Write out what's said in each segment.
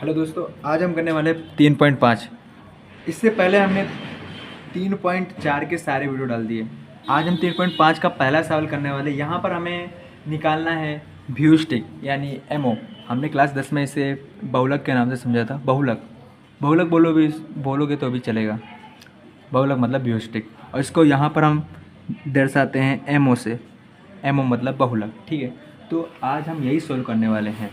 Hello दोस्तों, आज हम करने वाले 3.5। इससे पहले हमने 3.4 के सारे वीडियो डाल दिए। आज हम 3.5 का पहला सवाल करने वाले। यहाँ पर हमें निकालना है व्यू स्टिक यानी एमओ। हमने क्लास 10 में इसे बहुलक के नाम से समझा था। बहुलक बहुलक बोलोगे तो भी चलेगा। बहुलक मतलब व्यू स्टिक, और इसको यहाँ पर हम दर्शाते हैं एमओ से। एमओ मतलब बहुलक, ठीक है। तो आज हम यही सोल्व करने वाले हैं।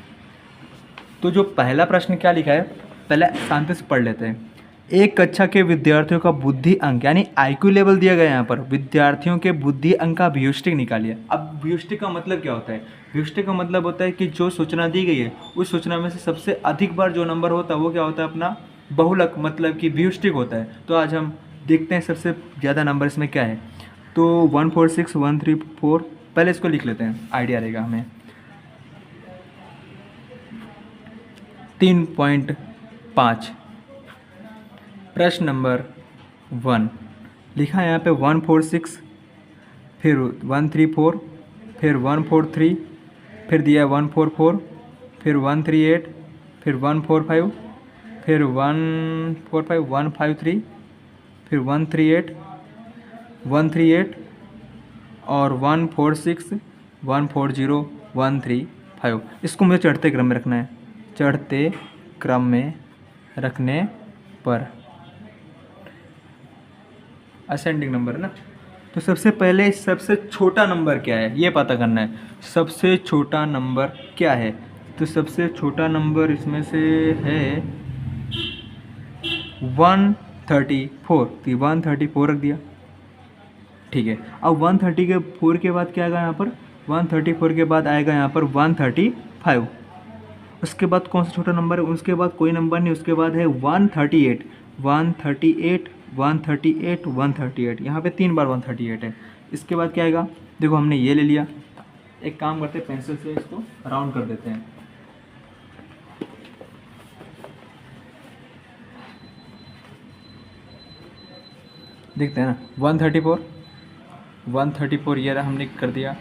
तो जो पहला प्रश्न क्या लिखा है, पहले शांति से पढ़ लेते हैं। एक कक्षा के विद्यार्थियों का बुद्धि अंक यानी आईक्यू लेवल दिया गया है। यहाँ पर विद्यार्थियों के बुद्धि अंक का व्यूस्टिक निकालिए। अब व्यूस्टिक का मतलब क्या होता है? व्यूस्टिक का मतलब होता है कि जो सूचना दी गई है उस सूचना में से सबसे अधिक बार जो नंबर होता है वो क्या होता है? अपना बहुलक मतलब कि व्यूस्टिक होता है। तो आज हम देखते हैं सबसे ज़्यादा नंबर इसमें क्या है। तो 146134, पहले इसको लिख लेते हैं, आइडिया रहेगा हमें। 3.5 प्रश्न नंबर 1 लिखा है यहाँ पे 146, फिर 134, फिर 143, फिर दिया 144, फिर 138, फिर 145, फिर 145, 153, फिर 138, 138 और 146, 140, 135। इसको मुझे चढ़ते क्रम में रखना है। चढ़ते क्रम में रखने पर असेंडिंग नंबर है ना। तो सबसे पहले सबसे छोटा नंबर क्या है ये पता करना है। सबसे छोटा नंबर क्या है? तो सबसे छोटा नंबर इसमें से है 134। तो 134 रख दिया, ठीक है। अब 134 के बाद क्या आएगा यहाँ पर? 134 के बाद आएगा यहाँ पर 135। उसके बाद कौन सा छोटा नंबर है? उसके बाद कोई नंबर नहीं। उसके बाद है 138, 138, 138, 138। यहाँ पे 3 बार 138 है। इसके बाद क्या आएगा? देखो हमने ये ले लिया। एक काम करते हैं, पेंसिल से इसको राउंड कर देते हैं। देखते हैं ना, 134 ये रहा, हमने कर दिया।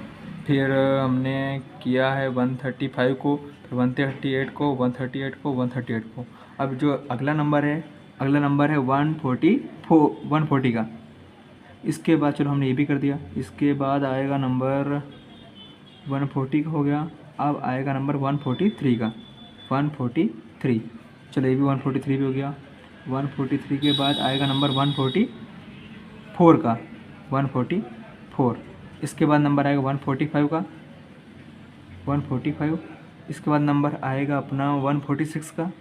फिर हमने किया है 135 को, फिर 138 को, 138 को, 138 को। अब जो अगला नंबर है 140 का। इसके बाद चलो हमने ये भी कर दिया। इसके बाद आएगा नंबर 140 का हो गया। अब आएगा नंबर 143 का, 143। चलो ये भी 143 भी हो गया। 143 के बाद आएगा नंबर 144 का, 144। इसके बाद नंबर आएगा 145 का, 145। इसके बाद नंबर आएगा अपना 146 का,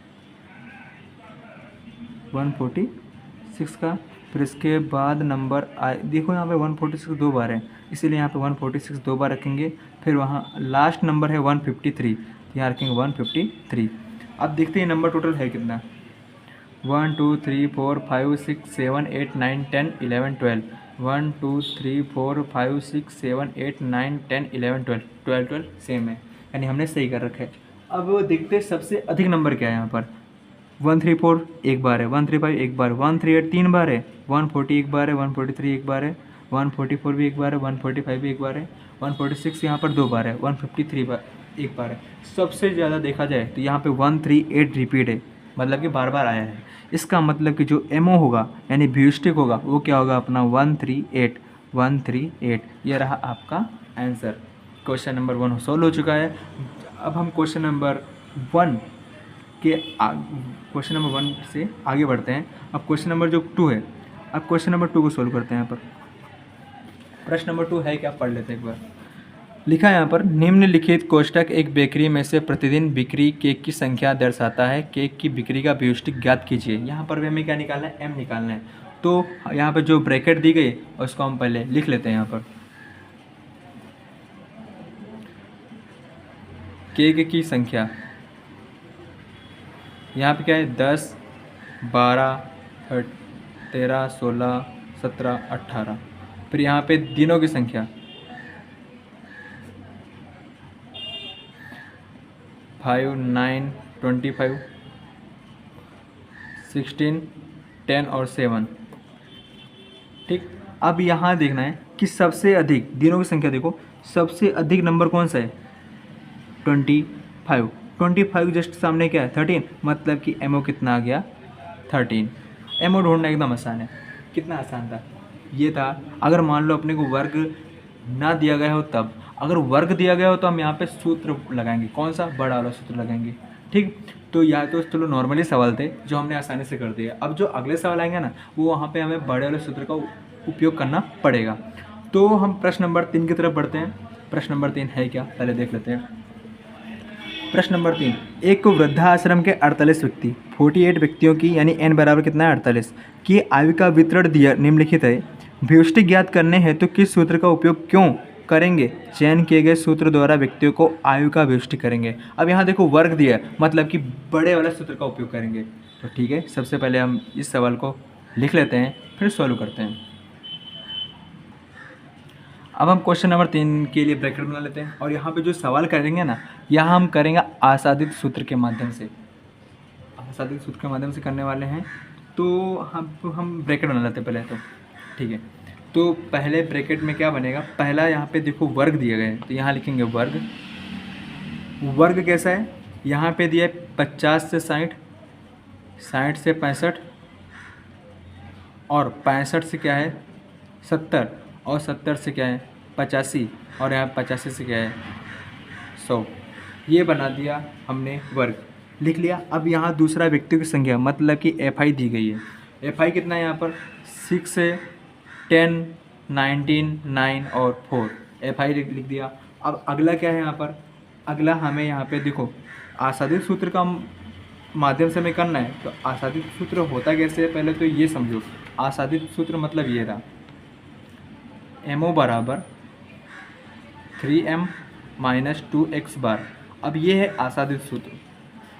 146 का। फिर इसके बाद नंबर देखो यहाँ पे 146 दो बार है, इसीलिए यहाँ पे 146 दो बार रखेंगे। फिर वहाँ लास्ट नंबर है 153, यहाँ रखेंगे 153। अब देखते हैं नंबर टोटल है कितना। 1 2 3 4 5 6 7 8 9 10 11 12। 1 2 3 4 5 6 7 8 9 10 11 12 12 सेम है, यानी हमने सही कर रखा है। अब देखते हैं सबसे अधिक नंबर क्या है यहाँ पर। 134 एक बार है, 135 एक बार, 138 3 बार है, 140 एक बार है, 143 एक बार है, 144 भी एक बार है, 145 भी एक बार है, 146 यहाँ पर 2 बार है, 153 बार एक बार है। सबसे ज़्यादा देखा जाए तो यहाँ पे 138 रिपीट है, मतलब कि बार बार आया है। इसका मतलब कि जो एमओ होगा यानी व्यूस्टिक होगा वो क्या होगा? अपना 138, 138। ये रहा आपका आंसर। क्वेश्चन नंबर 1 सॉल्व हो चुका है। अब हम क्वेश्चन नंबर 1 से आगे बढ़ते हैं। अब क्वेश्चन नंबर जो 2 है, अब क्वेश्चन नंबर 2 को सोल्व करते हैं। यहाँ पर प्रश्न नंबर 2 है क्या, पढ़ लेते हैं एक बार। लिखा है यहाँ पर, निम्नलिखित कोष्ठक एक बेकरी में से प्रतिदिन बिक्री केक की संख्या दर्शाता है। केक की बिक्री का व्यूस्टिक ज्ञात कीजिए। यहाँ पर भी हमें क्या निकालना है? एम निकालना है। तो यहाँ पर जो ब्रैकेट दी गई उसको हम पहले लिख लेते हैं। यहाँ पर केक की संख्या यहाँ पे क्या है? 10, 12, 13, 16, 17, 18। फिर यहाँ पे दिनों की संख्या 5, 9, 25, 16, 10 और 7। ठीक। अब यहाँ देखना है कि सबसे अधिक दिनों की संख्या। देखो सबसे अधिक नंबर कौन सा है? 25। 25 जस्ट सामने क्या है 13, मतलब कि एमओ कितना आ गया 13। एमओ ढूंढना एकदम आसान है। कितना आसान था ये था। अगर मान लो अपने को वर्ग ना दिया गया हो तब, अगर वर्ग दिया गया हो तो हम यहाँ पे सूत्र लगाएंगे, कौन सा, बड़ा वाला सूत्र लगाएंगे। ठीक, तो या तो चलो नॉर्मली सवाल थे जो हमने आसानी से कर दिया। अब जो अगले सवाल आएंगे ना वो वहाँ पे हमें बड़े वाले सूत्र का उपयोग करना पड़ेगा। तो हम प्रश्न नंबर 3 की तरफ बढ़ते हैं। प्रश्न नंबर 3 है क्या, पहले देख लेते हैं। प्रश्न नंबर 3, एक वृद्धाश्रम के 48 व्यक्ति 48 व्यक्तियों की यानी n बराबर कितना है 48 की आयु का वितरण दिया निम्नलिखित है। व्यष्टि ज्ञात करने हैं तो किस सूत्र का उपयोग क्यों करेंगे? चयन किए गए सूत्र द्वारा व्यक्तियों को आयु का व्यष्टि करेंगे। अब यहाँ देखो वर्ग दिया है मतलब कि बड़े वाला सूत्र का उपयोग करेंगे। तो ठीक है, सबसे पहले हम इस सवाल को लिख लेते हैं फिर सॉल्व करते हैं। अब हम क्वेश्चन नंबर 3 के लिए ब्रैकेट बना लेते हैं और यहाँ पे जो सवाल करेंगे ना यहाँ हम करेंगे आसादित सूत्र के माध्यम से। आसादित सूत्र के माध्यम से करने वाले हैं। तो हम ब्रैकेट बना लेते हैं पहले तो। ठीक है, तो पहले ब्रैकेट में क्या बनेगा, पहला यहाँ पे देखो वर्ग दिया गया है तो यहाँ लिखेंगे वर्ग। वर्ग कैसा है, यहाँ पे दिया है 50 से 60, 60 से 65 और 65 से क्या है 70 और 70 से क्या है 85 और यहाँ 85 से क्या है 100। ये बना दिया हमने वर्ग, लिख लिया। अब यहाँ दूसरा व्यक्तियों की संख्या मतलब कि FI दी गई है। FI कितना है यहाँ पर 6 से 10, 19, 9 और 4 FI लिख दिया। अब अगला क्या है यहाँ पर, अगला हमें यहाँ पे देखो आसादित सूत्र का माध्यम से हमें करना है। तो आसादित सूत्र होता कैसे है पहले तो ये समझो। आसादित सूत्र मतलब ये रहा, MO बराबर 3m माइनस 2x बार। अब ये है आसादित सूत्र।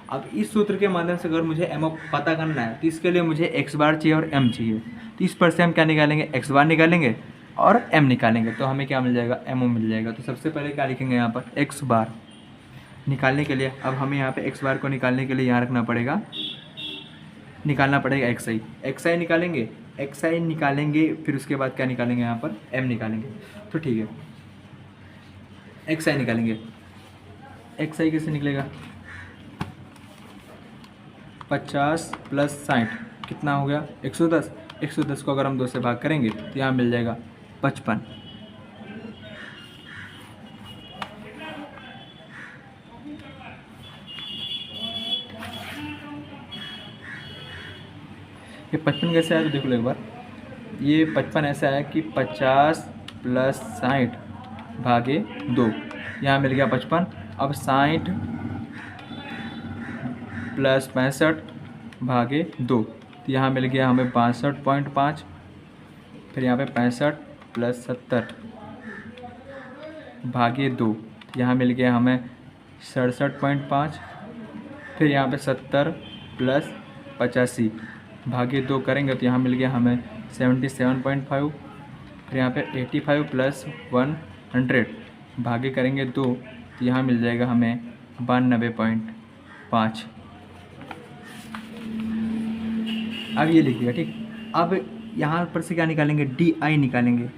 अब इस सूत्र के माध्यम से अगर मुझे MO पता करना है तो इसके लिए मुझे x बार चाहिए और m चाहिए। तो इस पर से हम क्या निकालेंगे, x बार निकालेंगे और m निकालेंगे तो हमें क्या मिल जाएगा, MO मिल जाएगा। तो सबसे पहले क्या लिखेंगे यहाँ पर x बार निकालने के लिए। अब हमें यहाँ पे x बार को निकालने के लिए यहाँ रखना पड़ेगा, निकालना पड़ेगा xi निकालेंगे, xi निकालेंगे फिर उसके बाद क्या निकालेंगे यहाँ पर m निकालेंगे। तो ठीक है, xi निकालेंगे। xi कैसे निकलेगा, 50 प्लस 60 कितना हो गया 110। 110 को अगर हम 2 से भाग करेंगे तो यहाँ मिल जाएगा 55। ये 55 कैसे आया तो देख लो एक बार। ये 55 ऐसा आया कि 50 प्लस 60 भागे 2, यहाँ मिल गया 55। अब 60 प्लस 65 भागे 2 तो यहाँ मिल गया हमें 62.5। फिर यहाँ पे 65 प्लस 70 भागे 2 तो यहाँ मिल गया हमें 67.5। फिर यहाँ पे 70 प्लस 85 भागे 2 करेंगे तो यहाँ मिल गया हमें 77.5। फिर यहाँ पे 85 प्लस 100 भागे करेंगे 2 तो यहाँ मिल जाएगा हमें 92.5। अब ये लिखिएगा ठीक। अब यहाँ पर से क्या निकालेंगे, DI निकालेंगे,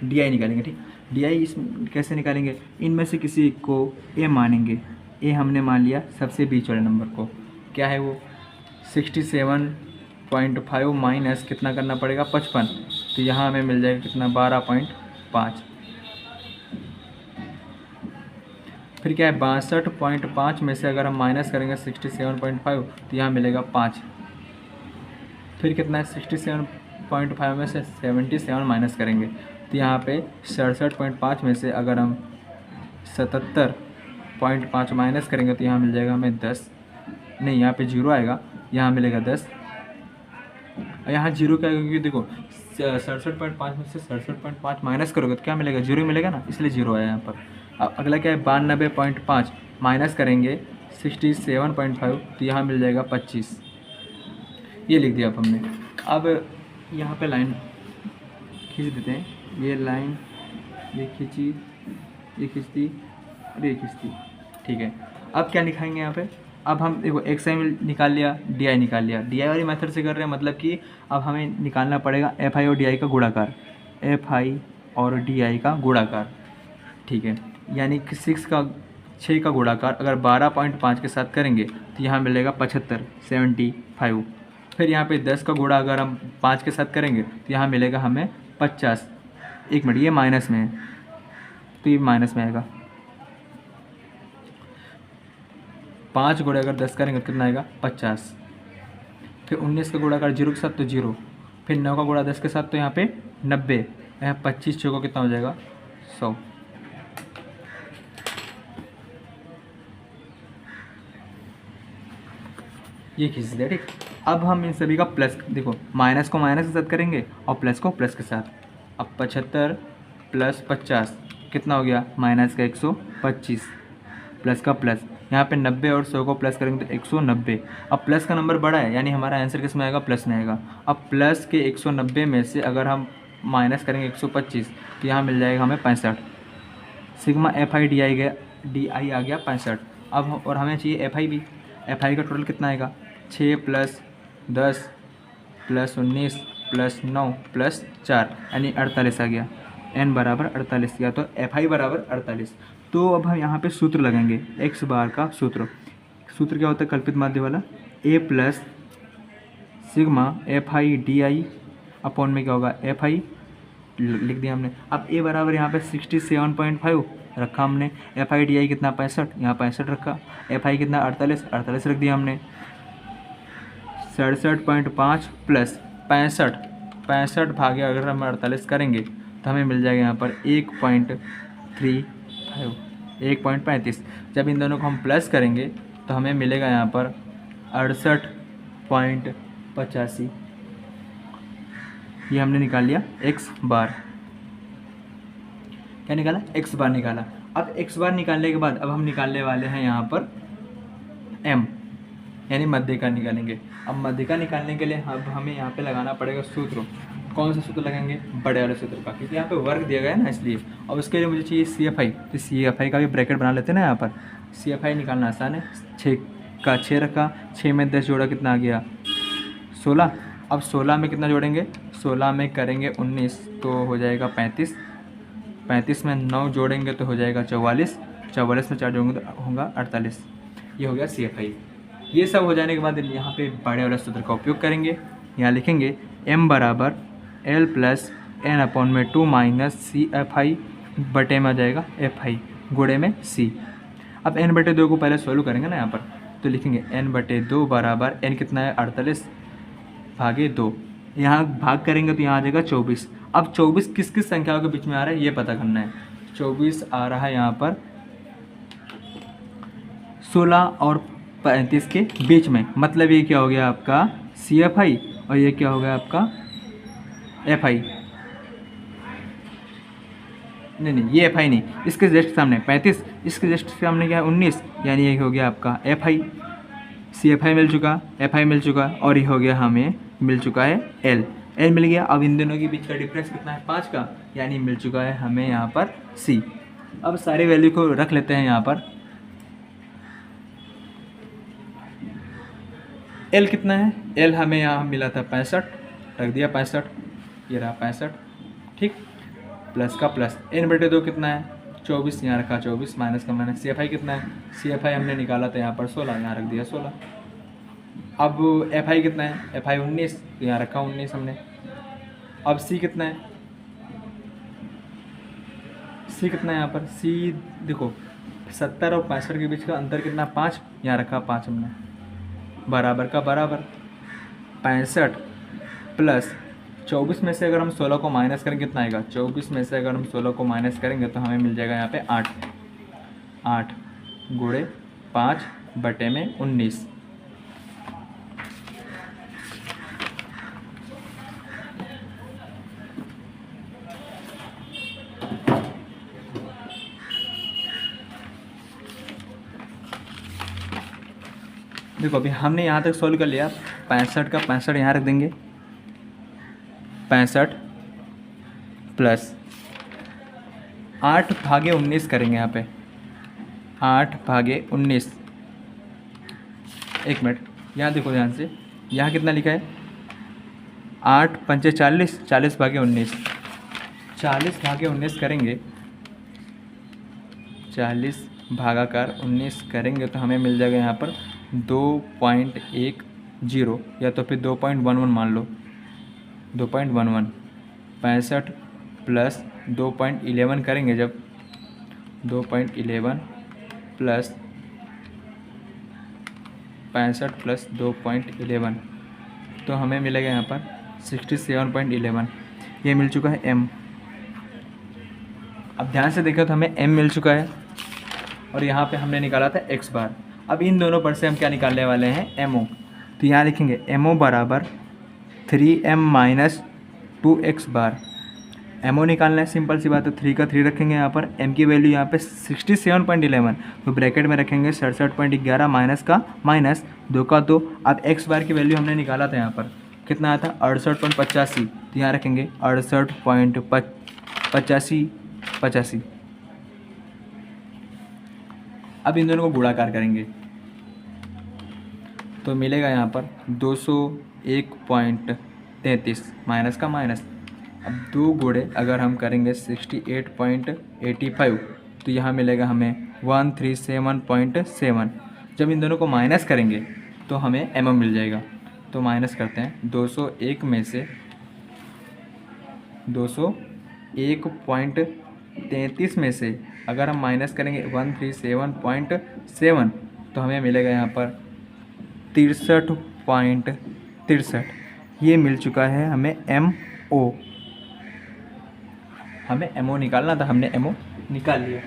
DI निकालेंगे ठीक। DI इस कैसे निकालेंगे, इनमें से किसी को A मानेंगे। A हमने मान लिया सबसे बीच वाले नंबर को, क्या है वो 67.5 माइनस कितना करना पड़ेगा 55 तो यहाँ हमें मिल जाएगा कितना 12.5। फिर क्या है 62.5 में से अगर हम माइनस करेंगे 67.5 तो यहाँ मिलेगा 5। फिर कितना है 67.5 में से 77 माइनस करेंगे तो यहाँ पे 67.5 में से अगर हम 77.5 माइनस करेंगे तो यहाँ मिल जाएगा हमें 10, नहीं यहाँ पे 0 आएगा, यहाँ मिलेगा 10। यहाँ 0 क्या आएगा क्योंकि देखो 67.5 में से 67.5 माइनस करोगे तो क्या मिलेगा 0 मिलेगा ना, इसलिए 0 आया यहाँ पर। अब अगला क्या है 92.5 माइनस करेंगे 67.5 तो यहाँ मिल जाएगा 25। ये लिख दिया अब हमने। अब यहाँ पे लाइन खींच देते हैं, ये लाइन ये खींची, ये खींचती और ये खींचती, ठीक है। अब क्या लिखाएंगे यहाँ पे, अब हम देखो XI निकाल लिया, DI निकाल लिया। DI वाली मेथड से कर रहे हैं मतलब कि अब हमें निकालना पड़ेगा FI और DI का गुणाकार, FI और DI का गुणाकार, ठीक है। यानी कि 6 का 6 का गुणाकार अगर 12.5 के साथ करेंगे तो यहाँ मिलेगा 75, 75। फिर यहाँ पे 10 का गुणा अगर हम 5 के साथ करेंगे तो यहाँ मिलेगा हमें 50। एक मिनट, ये माइनस में है तो ये माइनस में आएगा। 5 गुणा अगर 10 करेंगे तो कितना आएगा 50। फिर 19 का गुणा अगर 0 के साथ तो 0। फिर 9 का गुणा 10 के साथ तो यहाँ पे 90। यहाँ 25 चौको कितना हो जाएगा 100। ये खींच दिया, ठीक। अब हम इन सभी का प्लस, देखो माइनस को माइनस के साथ करेंगे और प्लस को प्लस के साथ। अब 75 प्लस 50 कितना हो गया माइनस का 125, प्लस का प्लस। यहाँ पे 90 और 100 को प्लस करेंगे तो 190। अब प्लस का नंबर बड़ा है यानी हमारा आंसर किस में आएगा, प्लस में आएगा। अब प्लस के 190 में से अगर हम माइनस करेंगे 125 तो यहाँ मिल जाएगा हमें 65। सिग्मा FI DI आ गया 65। अब और हमें चाहिए FI भी। FI का टोटल कितना आएगा 6 प्लस 10 प्लस 19 प्लस 9 प्लस 4 यानी 48 आ गया। n बराबर 48 गया तो FI बराबर 48। तो अब हम यहाँ पे सूत्र लगाएंगे x बार का सूत्र। सूत्र क्या होता है कल्पित माध्य वाला, a plus sigma FI DI upon में क्या होगा FI लिख दिया हमने। अब a बराबर यहाँ पे 67.5 रखा हमने। FI DI कितना 65, यहाँ 65 रखा। FI कितना 48 रख दिया हमने। 67.5 प्लस 65 भागे अगर हम 48 करेंगे तो हमें मिल जाएगा यहाँ पर 1.35। जब इन दोनों को हम प्लस करेंगे तो हमें मिलेगा यहाँ पर 68.85। ये हमने निकाल लिया x बार। क्या निकाला, x बार निकाला। अब x बार निकालने के बाद अब हम निकालने वाले हैं यहाँ पर m यानी मध्यिका निकालेंगे। अब मध्यिका निकालने के लिए अब हमें यहाँ पे लगाना पड़ेगा सूत्र। कौन सा सूत्र लगाएंगे, बड़े वाले सूत्र का, क्योंकि यहाँ पे वर्ग दिया गया है ना इसलिए। और उसके लिए मुझे चाहिए CFI, तो CFI का भी ब्रैकेट बना लेते हैं ना यहाँ पर। CFI निकालना आसान है। 6 का 6 रखा, 6 में 10 जोड़ा कितना आ गया 16। अब 16 में कितना जोड़ेंगे, 16 में करेंगे 19 तो हो जाएगा 35। 35 में 9 जोड़ेंगे तो हो जाएगा 44। 44 में 4 जोड़ेंगे तो होगा 48। ये हो गया CFI। ये सब हो जाने के बाद यहाँ पे बड़े वाले सूत्र का उपयोग करेंगे। यहाँ लिखेंगे m बराबर L प्लस n अपॉन में 2 माइनस CFI बटे में आ जाएगा FI गुणे में C। अब n बटे 2 को पहले सॉल्व करेंगे ना यहाँ पर, तो लिखेंगे n बटे 2 बराबर n कितना है 48 भागे 2। यहाँ भाग करेंगे तो यहाँ आ जाएगा 24। अब 24 किस किस संख्याओं के बीच में आ रहा है ये पता करना है। 24 आ रहा है यहाँ पर 16 और 35 के बीच में, मतलब ये क्या हो गया आपका CFI और ये क्या हो गया आपका FI। नहीं ये FI नहीं, इसके जस्ट सामने 35, इसके जस्ट सामने क्या है 19, यानी ये हो गया आपका FI। CFI मिल चुका, FI मिल चुका और ये हो गया हमें मिल चुका है L मिल गया। अब इन दोनों के बीच का डिफरेंस कितना है 5 का, यानी मिल चुका है हमें यहाँ पर C। अब सारे वैल्यू को रख लेते हैं यहाँ पर। L कितना है, L हमें यहाँ मिला था 65, रख दिया 65, ये रहा 65, ठीक। प्लस का प्लस, n बटे 2 कितना है 24, यहाँ रखा 24, माइनस का माइनस। CFI कितना है, CFI हमने निकाला था यहाँ पर 16, यहाँ रख दिया 16। अब FI कितना है, FI 19, तो यहाँ रखा 19 हमने। अब C कितना है, C कितना है यहाँ पर, C देखो 70 और 65 के बीच का अंतर कितना 5, यहाँ रखा 5 हमने। बराबर का बराबर 65 प्लस 24 में से अगर हम 16 को माइनस करेंगे कितना आएगा, 24 में से अगर हम 16 को माइनस करेंगे तो हमें मिल जाएगा यहाँ पे 8 गुणे 5 बटे में 19। देखो अभी हमने यहाँ तक सॉल्व कर लिया। 65 का 65 यहाँ रख देंगे, 65 प्लस 8 भागे 19 करेंगे यहाँ पे, 8 भागे 19। एक मिनट यहाँ देखो ध्यान से, यहाँ कितना लिखा है 8 पंचे 40, 40 भागे 19, 40 भागे 19 करेंगे, 40 भागाकार 19 करेंगे तो हमें मिल जाएगा यहाँ पर 2.10 या तो फिर 2.11 मान लो, 2.11 65 प्लस 2.11 करेंगे जब 2.11 प्लस 65 प्लस 2.11 तो हमें मिलेगा यहाँ पर 67.11। ये मिल चुका है m। अब ध्यान से देखो तो हमें m मिल चुका है और यहाँ पे हमने निकाला था x बार। अब इन दोनों पर से हम क्या निकालने वाले हैं, mo। तो यहाँ लिखेंगे mo बराबर 3m माइनस 2x बार। mo निकालना है, सिंपल सी बात है। 3 का 3 रखेंगे यहाँ पर, m की वैल्यू यहाँ पे 67.11 तो ब्रैकेट में रखेंगे 67.11 माइनस का माइनस 2 का 2। अब x बार की वैल्यू हमने निकाला था यहाँ पर, कितना आया था 68.85 तो यहाँ रखेंगे 68.85। अब इन दोनों को गुणाकार करेंगे तो मिलेगा यहाँ पर 201.33 माइनस का माइनस। अब 2 गुणे अगर हम करेंगे 68.85 तो यहाँ मिलेगा हमें 137.7। जब इन दोनों को माइनस करेंगे तो हमें mm मिल जाएगा। तो माइनस करते हैं 201 में से 201.33 में से अगर हम माइनस करेंगे 137.7 तो हमें मिलेगा यहाँ पर 63.63। ये मिल चुका है हमें MO। हमें MO निकालना था, हमने MO निकाल लिया।